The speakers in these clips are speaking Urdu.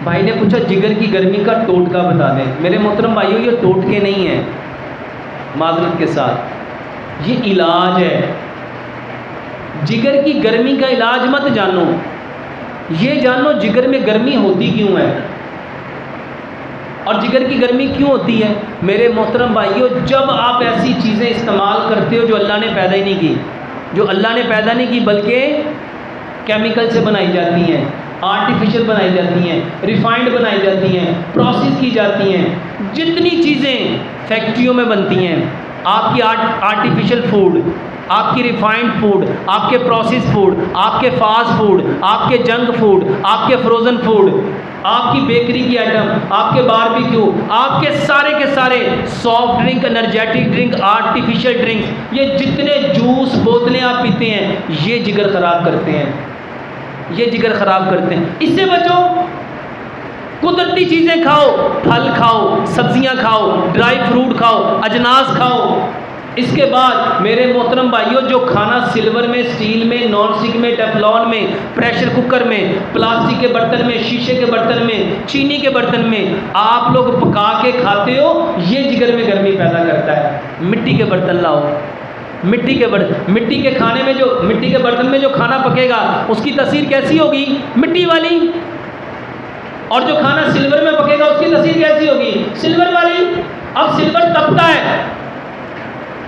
بھائی نے پوچھا جگر کی گرمی کا ٹوٹکا بتا دیں۔ میرے محترم بھائیوں یہ ٹوٹکے نہیں ہیں، معذرت کے ساتھ یہ علاج ہے۔ جگر کی گرمی کا علاج مت جانو، یہ جانو جگر میں گرمی ہوتی کیوں ہے اور جگر کی گرمی کیوں ہوتی ہے۔ میرے محترم بھائیوں جب آپ ایسی چیزیں استعمال کرتے ہو جو اللہ نے پیدا ہی نہیں کی، جو اللہ نے پیدا نہیں کی بلکہ کیمیکل سے بنائی جاتی ہیں، آرٹیفیشل بنائی جاتی ہیں، ریفائنڈ بنائی جاتی ہیں، پروسیس کی جاتی ہیں، جتنی چیزیں فیکٹریوں میں بنتی ہیں، آپ کی آرٹیفیشل فوڈ، آپ کی ریفائنڈ فوڈ، آپ کے پروسیس فوڈ، آپ کے فاسٹ فوڈ، آپ کے جنک فوڈ، آپ کے فروزن فوڈ، آپ کی بیکری کی آئٹم، آپ کے باربیکیو، آپ کے سارے soft drink, energetic drink, artificial drinks, یہ جتنے جوس بوتلیں آپ پیتے ہیں یہ جگر خراب کرتے ہیں، یہ جگر خراب کرتے ہیں۔ اس سے بچو، قدرتی چیزیں کھاؤ، پھل کھاؤ، سبزیاں کھاؤ، ڈرائی فروٹ کھاؤ، اجناس کھاؤ۔ اس کے بعد میرے محترم بھائیوں جو کھانا سلور میں، اسٹیل میں، نان اسٹک میں، ٹیفلون میں، پریشر کوکر میں، پلاسٹک کے برتن میں، شیشے کے برتن میں، چینی کے برتن میں آپ لوگ پکا کے کھاتے ہو، یہ جگر میں گرمی پیدا کرتا ہے۔ مٹی کے برتن لاؤ، مٹی کے کھانے میں مٹی کے برتن میں جو کھانا پکے گا اس کی تاثیر کیسی ہوگی؟ مٹی والی۔ اور جو کھانا سلور میں پکے گا اس کی تاثیر کیسی ہوگی؟ سلور والی۔ اب سلور تپتا ہے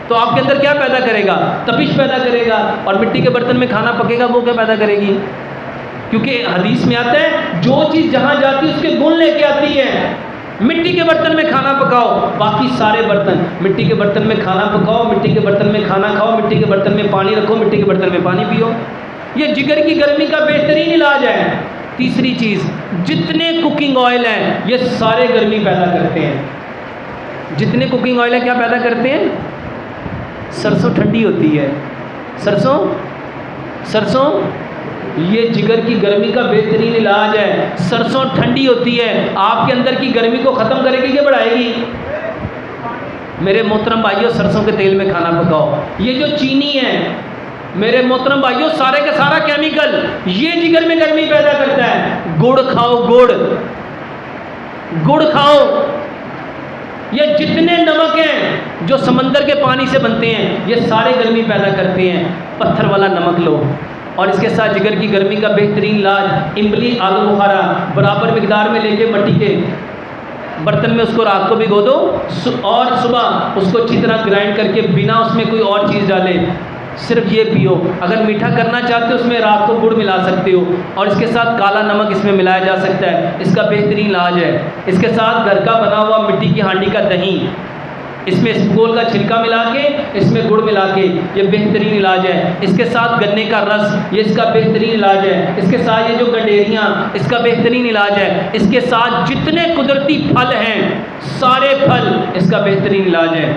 تو آپ کے اندر کیا پیدا کرے گا؟ تپش پیدا کرے گا۔ اور مٹی کے برتن میں کھانا پکے گا وہ کیا پیدا کرے گی؟ کیونکہ حدیث میں آتا ہے جو چیز جہاں جاتی ہے اس کے گن لے کے آتی ہے۔ مٹی کے برتن میں کھانا پکاؤ، باقی سارے برتن مٹی کے برتن میں کھانا پکاؤ، مٹی کے برتن میں کھانا کھاؤ، مٹی کے برتن میں پانی رکھو، مٹی کے برتن میں پانی پیو۔ یہ جگر کی گرمی کا بہترین علاج ہے۔ تیسری چیز، جتنے کوکنگ آئل ہیں یہ سارے گرمی پیدا کرتے ہیں۔ جتنے کوکنگ آئل ہیں کیا پیدا کرتے ہیں؟ سرسوں ٹھنڈی ہوتی ہے، سرسوں یہ جگر کی گرمی کا بہترین علاج ہے۔ سرسوں ٹھنڈی ہوتی ہے، آپ کے اندر کی گرمی کو ختم کرے گی کہ بڑھائے گی؟ میرے محترم بھائیوں سرسوں کے تیل میں کھانا پکاؤ۔ یہ جو چینی ہے میرے محترم بھائیوں سارے کا سارا کیمیکل یہ جگر میں گرمی پیدا کرتا ہے۔ گڑ کھاؤ، گڑ کھاؤ۔ یہ جتنے نمک ہیں جو سمندر کے پانی سے بنتے ہیں یہ سارے گرمی پیدا کرتے ہیں۔ پتھر والا نمک لو، اور اس کے ساتھ جگر کی گرمی کا بہترین علاج املی، آلو بخارا برابر مقدار میں لے کے مٹی کے برتن میں اس کو رات کو بھگو دو اور صبح اس کو اچھی طرح گرائنڈ کر کے بنا اس میں کوئی اور چیز ڈالے صرف یہ پیو۔ اگر میٹھا کرنا چاہتے ہو اس میں رات کو گڑ ملا سکتے ہو، اور اس کے ساتھ کالا نمک اس میں ملایا جا سکتا ہے، اس کا بہترین علاج ہے۔ اس کے ساتھ گھر کا بنا ہوا مٹی کی ہانڈی کا دہی، اس میں اسپول کا چھلکا ملا کے، اس میں گڑ ملا کے، یہ بہترین علاج ہے۔ اس کے ساتھ گنے کا رس، یہ اس کا بہترین علاج ہے۔ اس کے ساتھ یہ جو گنڈیریاں، اس کا بہترین علاج ہے۔ اس کے ساتھ جتنے قدرتی پھل ہیں سارے پھل اس کا بہترین علاج ہے۔